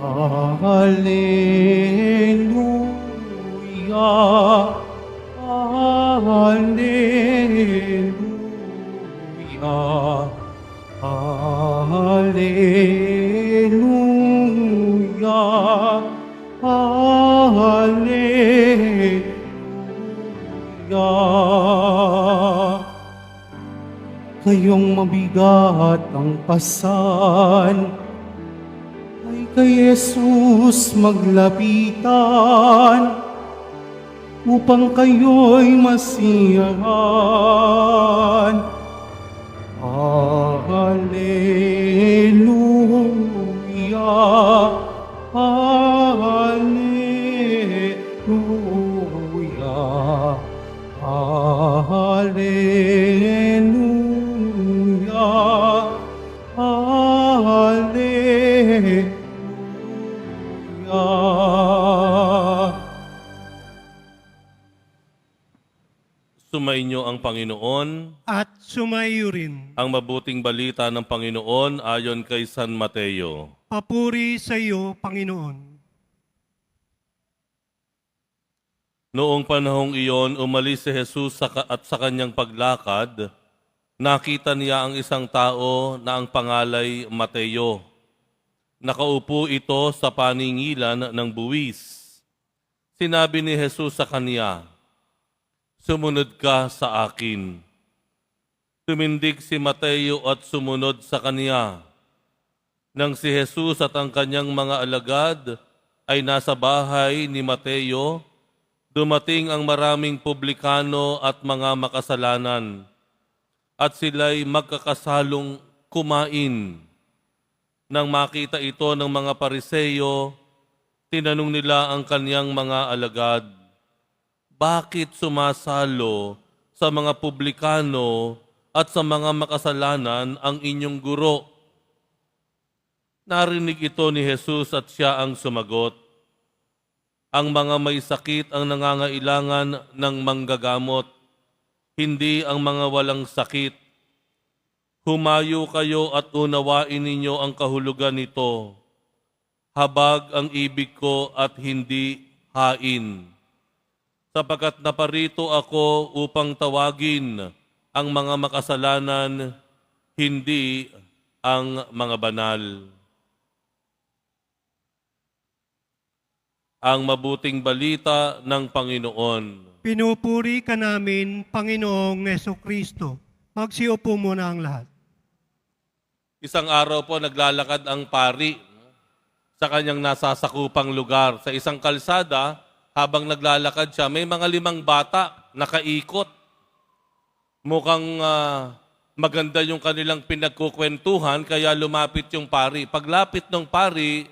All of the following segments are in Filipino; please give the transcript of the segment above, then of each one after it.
Alleluia, Alleluia, Alleluia, Alleluia. Kayong mabigat ang pasan, ay kay Jesus maglapitan, upang kayo'y masiyahan. Alleluia, Alleluia, Alleluia, Alleluia. Sumainyo ang Panginoon, At sumayo rin. ang mabuting balita ng Panginoon ayon kay San Mateo. Papuri sa iyo, Panginoon. Noong panahong iyon, umalis si Jesus at sa kanyang paglakad, nakita niya ang isang tao na ang pangalay Mateo. Nakaupo ito sa paningilan ng buwis. Sinabi ni Jesus sa kanya, "Sumunod ka sa akin." Tumindig si Mateo at sumunod sa kanya. Nang si Jesus at ang kanyang mga alagad ay nasa bahay ni Mateo, dumating ang maraming publikano at mga makasalanan, at sila'y magkakasalong kumain. Nang makita ito ng mga Pariseo, tinanong nila ang kanyang mga alagad, "Bakit sumasalo sa mga publikano at sa mga makasalanan ang inyong guro?" Narinig ito ni Jesus at siya ang sumagot, "Ang mga may sakit ang nangangailangan ng manggagamot, hindi ang mga walang sakit. Humayo kayo at unawain ninyo ang kahulugan nito. Habag ang ibig ko at hindi hain. Sapagkat naparito ako upang tawagin ang mga makasalanan, hindi ang mga banal." Ang mabuting balita ng Panginoon. Pinupuri ka namin, Panginoong Kristo. Magsiupo muna ang lahat. Isang araw po naglalakad ang pari sa kanyang nasasakupang lugar. Sa isang kalsada, habang naglalakad siya, may mga 5 bata nakaikot. Mukhang maganda yung kanilang pinagkukwentuhan, kaya lumapit yung pari. Paglapit ng pari,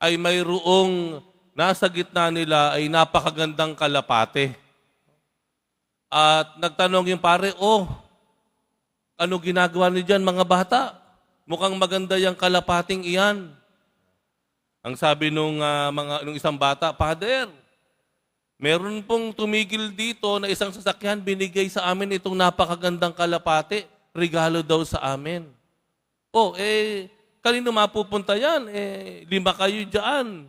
ay mayroong nasa gitna nila ay napakagandang kalapate. At nagtanong yung pare, ano ginagawa niyo dyan mga bata? Mukhang maganda yung kalapating iyan. Ang sabi nung isang bata, "Father, meron pong tumigil dito na isang sasakyan, binigay sa amin itong napakagandang kalapate. Regalo daw sa amin." Kanino mapupunta yan? 5 kayo dyan.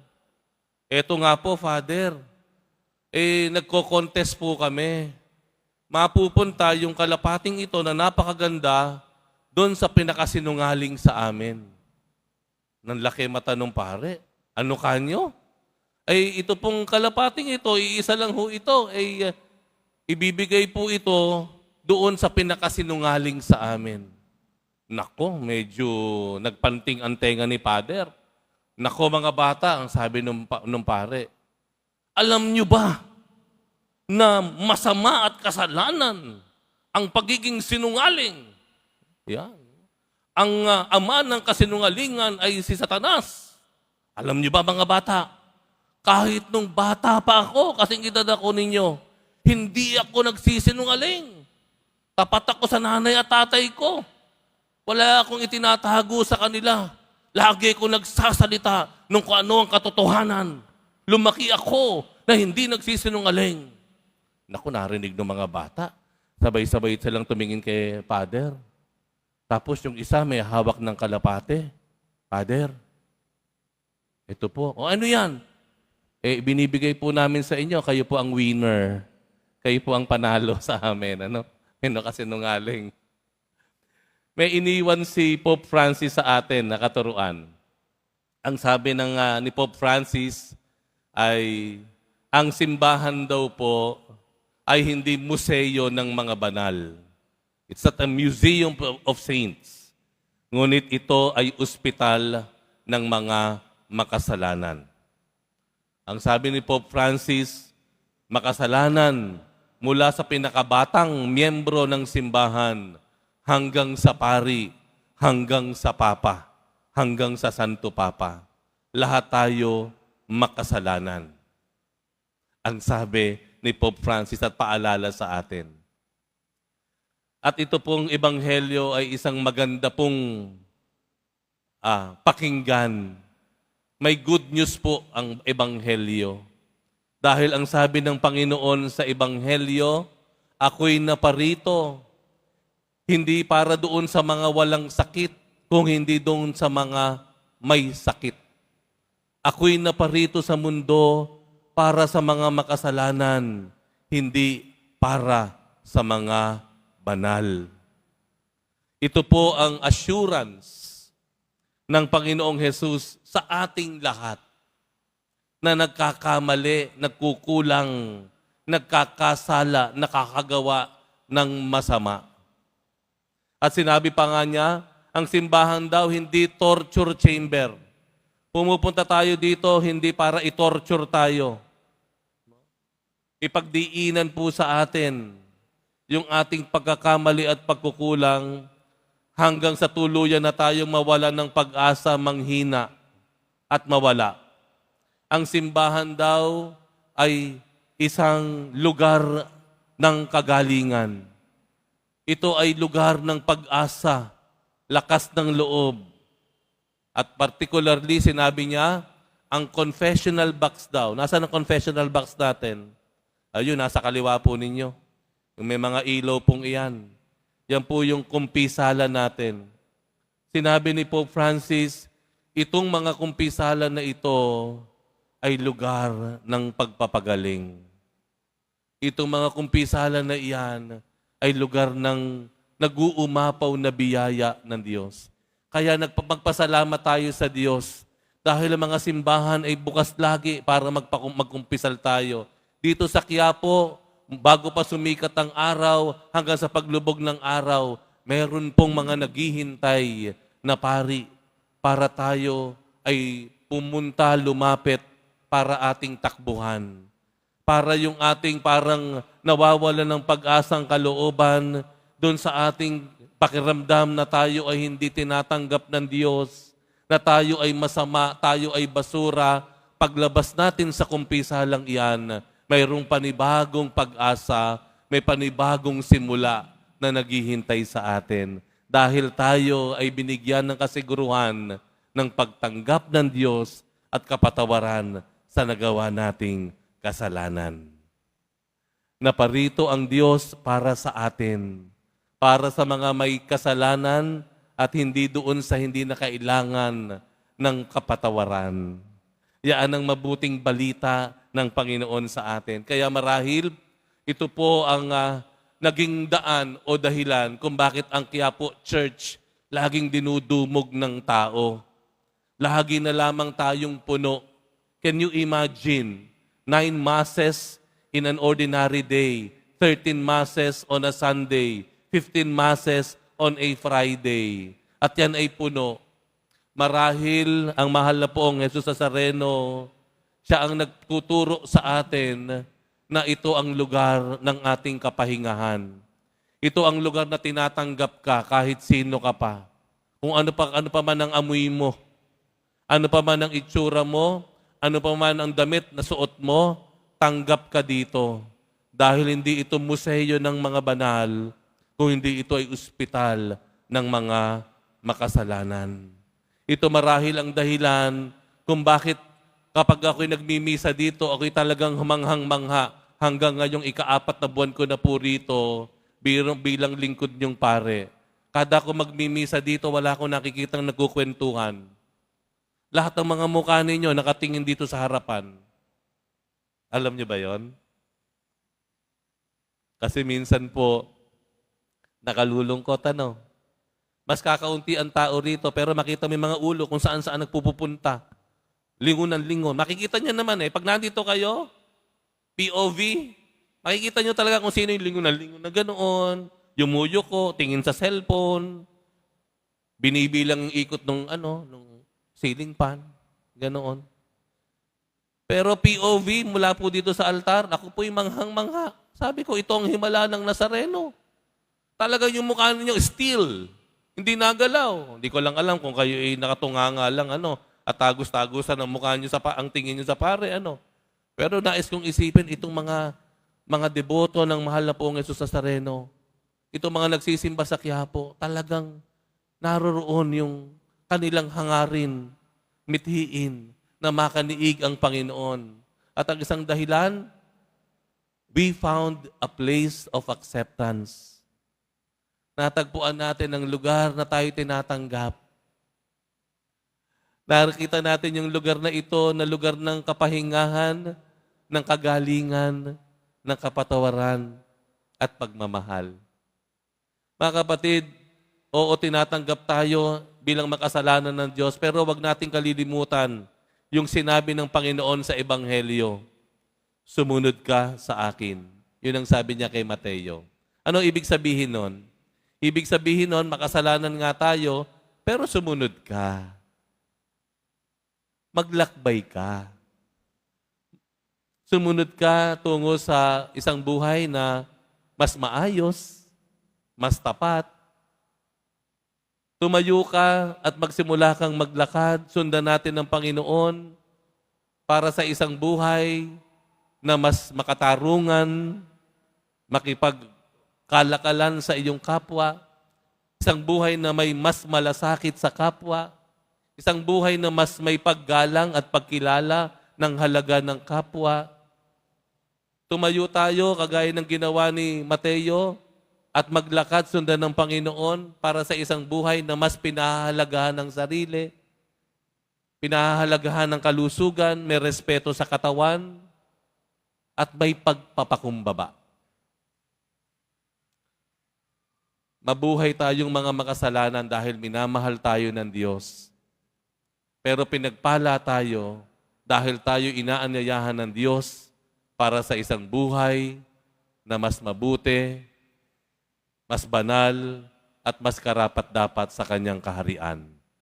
Eto nga po, Father. Nagko-contest po kami. Mapupunta yung kalapating ito na napakaganda doon sa pinakasinungaling sa amin. Nanlaki mata nung pare. Ano kanyo? Ito pong kalapating ito, iisa lang ho ito. Ibibigay po ito doon sa pinakasinungaling sa amin. Nako, medyo nagpanting ang tenga ni Father. Nako mga bata, ang sabi nung pare, "Alam nyo ba na masama at kasalanan ang pagiging sinungaling?" Yan. Ang ama ng kasinungalingan ay si Satanas. Alam nyo ba mga bata, kahit nung bata pa ako, kasing edad ako ninyo, hindi ako nagsisinungaling. Tapat ako sa nanay at tatay ko. Wala akong itinatago sa kanila. Lagi ko nagsasalita nung kung ano ang katotohanan. Lumaki ako na hindi nagsisinungaling. Naku, narinig ng mga bata. Sabay-sabay silang tumingin kay Father. Tapos yung isa may hawak ng kalapate. "Father, Ito po. O ano yan? Binibigay po namin sa inyo. Kayo po ang winner. Kayo po ang panalo sa amin. Ano? Kasi nungaling. May iniwan si Pope Francis sa atin na katuruan. Ang sabi ni Pope Francis ay ang simbahan daw po ay hindi museo ng mga banal. It's not a museum of saints. Ngunit ito ay ospital ng mga makasalanan. Ang sabi ni Pope Francis, makasalanan mula sa pinakabatang miyembro ng simbahan hanggang sa pari, hanggang sa papa, hanggang sa Santo Papa. Lahat tayo makasalanan. Ang sabi ni Pope Francis at paalala sa atin. At ito pong ebanghelyo ay isang maganda pong pakinggan. May good news po ang ebanghelyo. Dahil ang sabi ng Panginoon sa ebanghelyo, ako'y naparito, hindi para doon sa mga walang sakit, kung hindi doon sa mga may sakit. Ako'y naparito sa mundo para sa mga makasalanan, hindi para sa mga banal. Ito po ang assurance ng Panginoong Hesus sa ating lahat na nagkakamali, nagkukulang, nagkakasala, nakakagawa ng masama. At sinabi pa nga niya, ang simbahan daw hindi torture chamber. Pumupunta tayo dito hindi para i-torture tayo. Ipagdiinan po sa atin yung ating pagkakamali at pagkukulang hanggang sa tuluyan na tayong mawala ng pag-asa, manghina at mawala. Ang simbahan daw ay isang lugar ng kagalingan. Ito ay lugar ng pag-asa, lakas ng loob. At particularly, sinabi niya, ang confessional box daw. Nasaan ang confessional box natin? Ayun, nasa kaliwa po ninyo. Yung may mga ilaw pong iyan. Yan po yung kumpisala natin. Sinabi ni Pope Francis, itong mga kumpisala na ito ay lugar ng pagpapagaling. Itong mga kumpisala na iyan ay lugar ng nag-uumapaw na biyaya ng Diyos. Kaya magpasalamat tayo sa Diyos dahil ang mga simbahan ay bukas lagi para magkumpisal tayo. Dito sa Quiapo, bago pa sumikat ang araw hanggang sa paglubog ng araw, meron pong mga naghihintay na pari para tayo ay pumunta, lumapit para ating takbuhan. Para yung ating parang nawawala ng pag-asang kalooban doon sa ating pakiramdam na tayo ay hindi tinatanggap ng Diyos, na tayo ay masama, tayo ay basura. Paglabas natin sa kumpisalang iyan, mayroong panibagong pag-asa, may panibagong simula na naghihintay sa atin. Dahil tayo ay binigyan ng kasiguruhan ng pagtanggap ng Diyos at kapatawaran sa nagawa nating kasalanan. Naparito ang Diyos para sa atin, para sa mga may kasalanan at hindi doon sa hindi na kailangan ng kapatawaran. Yan ang mabuting balita ng Panginoon sa atin. Kaya marahil, ito po ang naging daan o dahilan kung bakit ang Quiapo Church laging dinudumog ng tao. Lagi na lamang tayong puno. Can you imagine? 9 masses in an ordinary day, 13 masses on a Sunday, 15 masses on a Friday. At yan ay puno. Marahil ang mahal na poong Jesus Nazareno, siya ang nagtuturo sa atin na ito ang lugar ng ating kapahingahan. Ito ang lugar na tinatanggap ka kahit sino ka pa. Kung ano pa man ang amoy mo, ano pa man ang itsura mo, ano pa man ang damit na suot mo, tanggap ka dito. Dahil hindi ito museo ng mga banal, kung hindi ito ay ospital ng mga makasalanan. Ito marahil ang dahilan kung bakit kapag ako'y nagmimisa dito, ako'y talagang humanghang-mangha hanggang ngayong ika-4 na buwan ko na po rito bilang lingkod niyong pare. Kada ako magmimisa dito, wala akong nakikitang nagkukwentuhan. Lahat ng mga mukha ninyo nakatingin dito sa harapan. Alam niyo ba yon? Kasi minsan po, nakalulungkot ano. Mas kakaunti ang tao rito, pero makita mo yung mga ulo kung saan-saan nagpupunta. Lingon ng lingon. Makikita niyo naman pag nandito kayo, POV, makikita niyo talaga kung sino yung lingon na ganoon, yumuyo ko, tingin sa cellphone, binibilang yung ikot nung ceiling fan, ganoon. Pero POV, mula po dito sa altar, ako po'y manghang-mangha. Sabi ko, ito ang himala ng Nazareno. Talaga yung mukha ninyo, still. Hindi nagalaw. Hindi ko lang alam kung kayo ay nakatunganga lang, at tagos-tagusan ang mukha nyo ang tingin nyo sa pare, Pero nais kong isipin, itong mga deboto ng mahal na poong Jesus Nazareno, itong mga nagsisimba sa Quiapo, talagang naroroon yung kanilang hangarin, mithiin, na makaniig ang Panginoon. At ang isang dahilan, we found a place of acceptance. Natagpuan natin ang lugar na tayo tinatanggap. Nakikita natin yung lugar na ito na lugar ng kapahingahan, ng kagalingan, ng kapatawaran, at pagmamahal. Mga kapatid, oo, tinatanggap tayo bilang makasalanan ng Diyos, pero wag nating kalilimutan yung sinabi ng Panginoon sa Ebanghelyo, sumunod ka sa akin. Yun ang sabi niya kay Mateo. Ano ibig sabihin nun? Ibig sabihin nun, makasalanan nga tayo, pero sumunod ka. Maglakbay ka. Sumunod ka tungo sa isang buhay na mas maayos, mas tapat. Tumayo ka at magsimula kang maglakad, sundan natin ng Panginoon para sa isang buhay na mas makatarungan, makipagkalakalan sa iyong kapwa, isang buhay na may mas malasakit sa kapwa, isang buhay na mas may paggalang at pagkilala ng halaga ng kapwa. Tumayo tayo kagaya ng ginawa ni Mateo at maglakad sundan ng Panginoon para sa isang buhay na mas pinahahalagahan ng sarili, pinahahalagahan ng kalusugan, may respeto sa katawan, at may pagpapakumbaba. Mabuhay tayong mga makasalanan dahil minamahal tayo ng Diyos. Pero pinagpala tayo dahil tayo inaanyayahan ng Diyos para sa isang buhay na mas mabuti, mas banal, at mas karapat-dapat sa Kanyang kaharian.